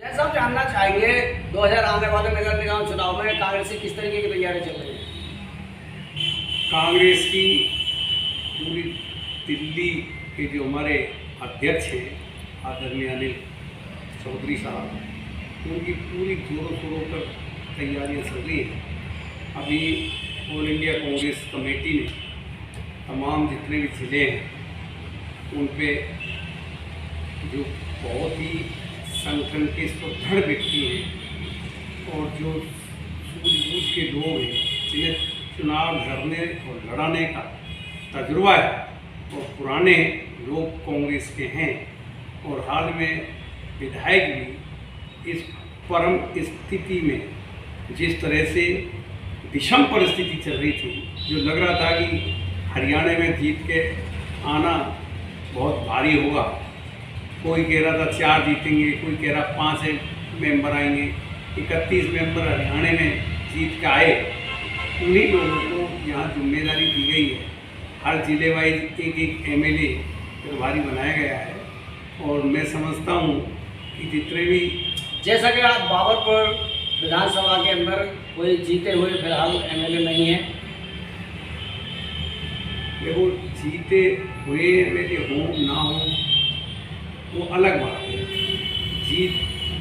साहब जानना चाहेंगे 2000 आने वाले नगर निगम चुनाव में कांग्रेस की किस तरीके की तैयारी चल रही है? कांग्रेस की पूरी दिल्ली के जो हमारे अध्यक्ष हैं आदरणीय अनिल चौधरी साहब, उनकी पूरी जोरों शोरों पर तैयारियां चल रही हैं। अभी ऑल इंडिया कांग्रेस कमेटी ने तमाम जितने भी ज़िले हैं उन पे जो बहुत ही संगठन के सुदृढ़ व्यक्ति हैं और जो सूझबूझ के लोग हैं जिन्हें चुनाव लड़ने और लड़ाने का तजुर्बा है और पुराने लोग कांग्रेस के हैं और हाल में विधायक भी इस परम स्थिति में जिस तरह से विषम परिस्थिति चल रही थी, जो लग रहा था कि हरियाणा में जीत के आना बहुत भारी होगा। कोई कह रहा था 4 जीतेंगे, कोई कह रहा 5 मेंबर आएंगे, 31 मेंबर हरियाणा में जीत के आए। उन्हीं लोगों को यहाँ जिम्मेदारी दी गई है। हर जिले वाइज एक एमएलए प्रभारी बनाया गया है और मैं समझता हूँ कि जितने भी जैसा कि आप बाबरपुर विधानसभा के अंदर कोई जीते हुए फिलहाल एमएलए नहीं है। देखो, जीते हुए एमएलए हों ना हो वो अलग बात है।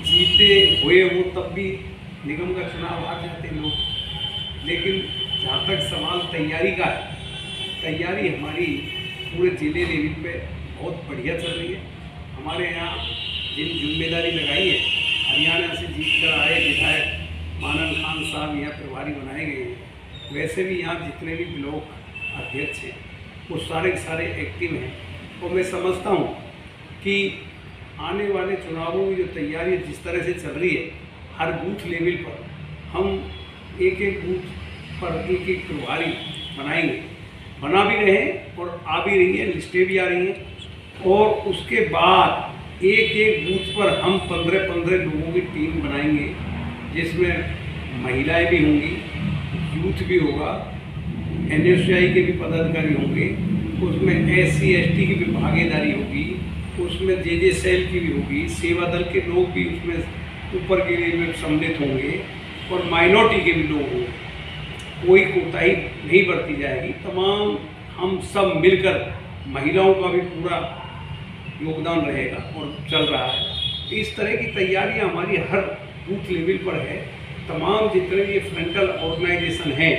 जीते हुए हो तब भी निगम का चुनाव आ जाते लोग, लेकिन जहाँ तक सवाल तैयारी का है, तैयारी हमारी पूरे जिले लेवल पे बहुत बढ़िया चल रही है। हमारे यहाँ जिन जिम्मेदारी लगाई है, हरियाणा से जीत कर आए विधायक मानन खान साहब यहाँ प्रभारी बनाए गए हैं। वैसे भी यहाँ जितने भी ब्लॉक अध्यक्ष हैं वो सारे के सारे एक्टिव हैं और मैं समझता हूँ कि आने वाले चुनावों की जो तैयारी जिस तरह से चल रही है, हर बूथ लेवल पर हम एक बूथ पर एक प्रभारी बनाएंगे, बना भी रहे हैं और आ भी रही हैं, लिस्टें भी आ रही हैं। और उसके बाद एक बूथ पर हम 15 लोगों की टीम बनाएंगे, जिसमें महिलाएं भी होंगी, यूथ भी होगा, NSCI के भी पदाधिकारी होंगे, उसमें SC ST की भी भागीदारी होगी, उसमें JJ सेल की भी होगी, सेवा दल के लोग भी उसमें ऊपर के लिए में सम्मिलित होंगे और माइनॉरिटी के भी लोग होंगे। कोई कोताही नहीं बरती जाएगी। तमाम हम सब मिलकर महिलाओं का भी पूरा योगदान रहेगा और चल रहा है। इस तरह की तैयारियां हमारी हर बूथ लेवल पर है। तमाम जितने भी फ्रंटल ऑर्गेनाइजेशन हैं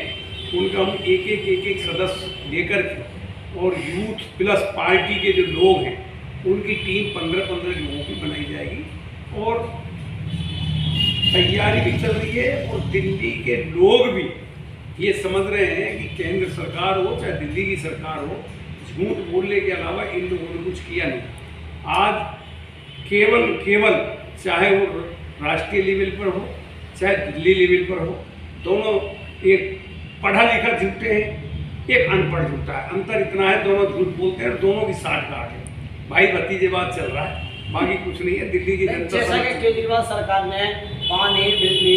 उनका हम एक सदस्य लेकर के और यूथ प्लस पार्टी के जो लोग हैं उनकी टीम 15 लोगों की बनाई जाएगी और तैयारी भी चल रही है। और दिल्ली के लोग भी ये समझ रहे हैं कि केंद्र सरकार हो चाहे दिल्ली की सरकार हो, झूठ बोलने के अलावा इन लोगों ने कुछ किया नहीं। आज केवल चाहे वो राष्ट्रीय लेवल पर हो चाहे दिल्ली लेवल पर हो, दोनों एक पढ़ा लिखा झूठे हैं, एक अनपढ़ झूठा है। अंतर इतना है, दोनों झूठ बोलते हैं और दोनों की साठ गांठ है। भाई भतीजेबाद चल रहा है, बाकी कुछ नहीं है। दिल्ली की जनता जैसा कि केजरीवाल सरकार ने पानी, बिजली,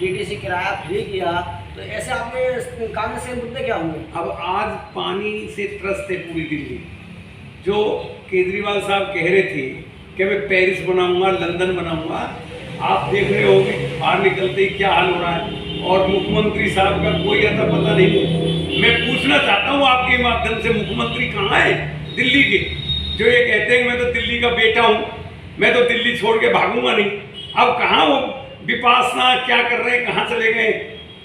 DTC किराया फ्री किया, तो ऐसे आपने कांग्रेस के मुद्दे क्या होंगे? अब आज पानी से त्रस्त है पूरी दिल्ली। जो केजरीवाल साहब कह रहे थे कि मैं पेरिस बनाऊंगा, लंदन बनाऊंगा, आप देख रहे होंगे बाहर निकलते ही क्या हाल हो रहा है। और मुख्यमंत्री साहब का कोई अता पता नहीं। मैं पूछना चाहता हूँ आपके माध्यम से, मुख्यमंत्री कहाँ है दिल्ली के, जो ये कहते हैं मैं तो दिल्ली का बेटा हूँ, मैं तो दिल्ली छोड़ के भागूंगा नहीं। अब कहाँ वो विपासना क्या कर रहे हैं, कहाँ चले गए,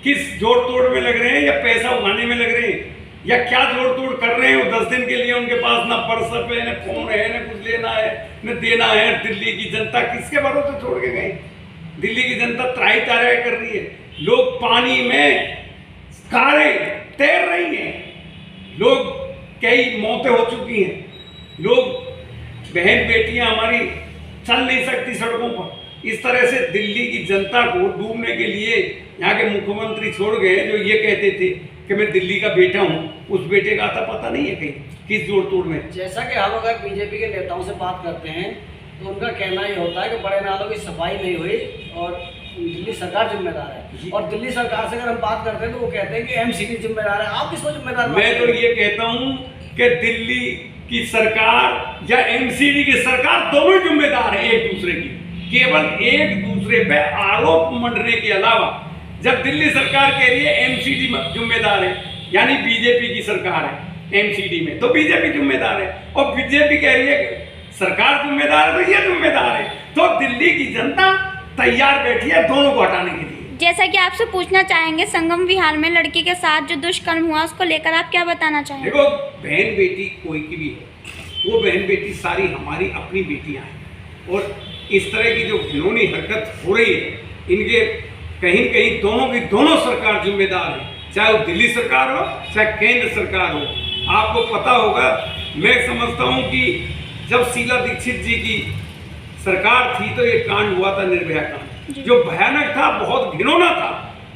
किस जोड़ तोड़ में लग रहे हैं, या पैसा उगाने में लग रहे हैं, या क्या जोड़ तोड़ कर रहे हैं। वो 10 दिन के लिए उनके पास ना व्हाट्सएप है, ना फोन है, ना कुछ लेना है न देना है। दिल्ली की जनता किसके भरोसे छोड़ के गए? दिल्ली की जनता त्राही तारा कर रही है। लोग पानी में कारें तैर रही हैं, लोग कई मौतें हो चुकी हैं, लोग बहन बेटियां हमारी चल नहीं सकती सड़कों पर। इस तरह से दिल्ली की जनता को डूबने के लिए यहाँ के मुख्यमंत्री छोड़ गए, जो ये कहते थे कि मैं दिल्ली का बेटा हूँ। उस बेटे का आता पता नहीं है कहीं किस जोड़ तोड़ में। जैसा कि हम अगर बीजेपी के नेताओं से बात करते हैं तो उनका कहना ये होता है कि बड़े नालों की सफाई नहीं हुई और दिल्ली सरकार जिम्मेदार है। और दिल्ली सरकार से अगर हम बात करते हैं तो वो कहते हैं कि MCD जिम्मेदार है। आप किसको जिम्मेदार? मैं तो ये कहता हूँ कि दिल्ली की सरकार या MCD की सरकार दोनों जिम्मेदार है एक दूसरे की। केवल एक दूसरे पे आरोप मंडने के अलावा, जब दिल्ली सरकार कह रही है एमसीडी जिम्मेदार है, यानी बीजेपी की सरकार है एमसीडी में, तो बीजेपी जिम्मेदार है, और बीजेपी कह रही है सरकार जिम्मेदार है तो ये जिम्मेदार है, तो दिल्ली की जनता तैयार बैठी है दोनों को हटाने के लिए। जैसा कि आपसे पूछना चाहेंगे, संगम विहार में लड़की के साथ जो दुष्कर्म हुआ उसको लेकर आप क्या बताना चाहेंगे? देखो, बहन बेटी कोई की भी है, वो बहन बेटी सारी हमारी अपनी बेटियां हैं, और इस तरह की जो घिनौनी हरकत हो रही है, इनके कहीं कहीं दोनों की दोनों सरकार जिम्मेदार है, चाहे वो दिल्ली सरकार हो चाहे केंद्र सरकार हो। आपको पता होगा, मैं समझता हूँ कि जब शीला दीक्षित जी की सरकार थी तो ये कांड हुआ था, निर्भया कांड, जो भयानक था, बहुत घिनौना था,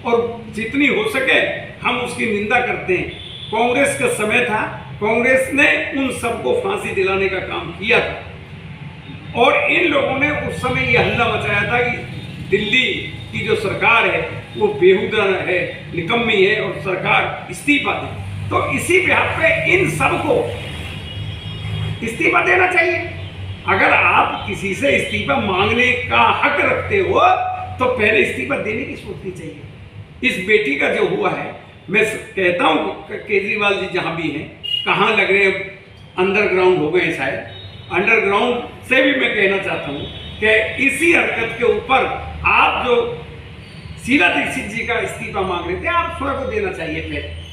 और जितनी हो सके हम उसकी निंदा करते हैं। कांग्रेस का समय था, कांग्रेस ने उन सबको फांसी दिलाने का काम किया था, और इन लोगों ने उस समय ये हल्ला मचाया था कि दिल्ली की जो सरकार है वो बेहुदा है, निकम्मी है, और सरकार इस्तीफा दे। तो इसी बिहार पे इन सबको इस्तीफा देना चाहिए। अगर आप किसी से इस्तीफा मांगने का हक रखते हो तो पहले इस्तीफा देने की सोचनी चाहिए। इस बेटी का जो हुआ है, मैं कहता हूँ केजरीवाल जी जहाँ भी हैं, कहाँ लग रहे हैं, अंडरग्राउंड हो गए शायद। अंडरग्राउंड से भी मैं कहना चाहता हूँ कि इसी हरकत के ऊपर आप जो शीला दीक्षित जी का इस्तीफा मांग रहे थे, आप स्वयं को देना चाहिए पहले।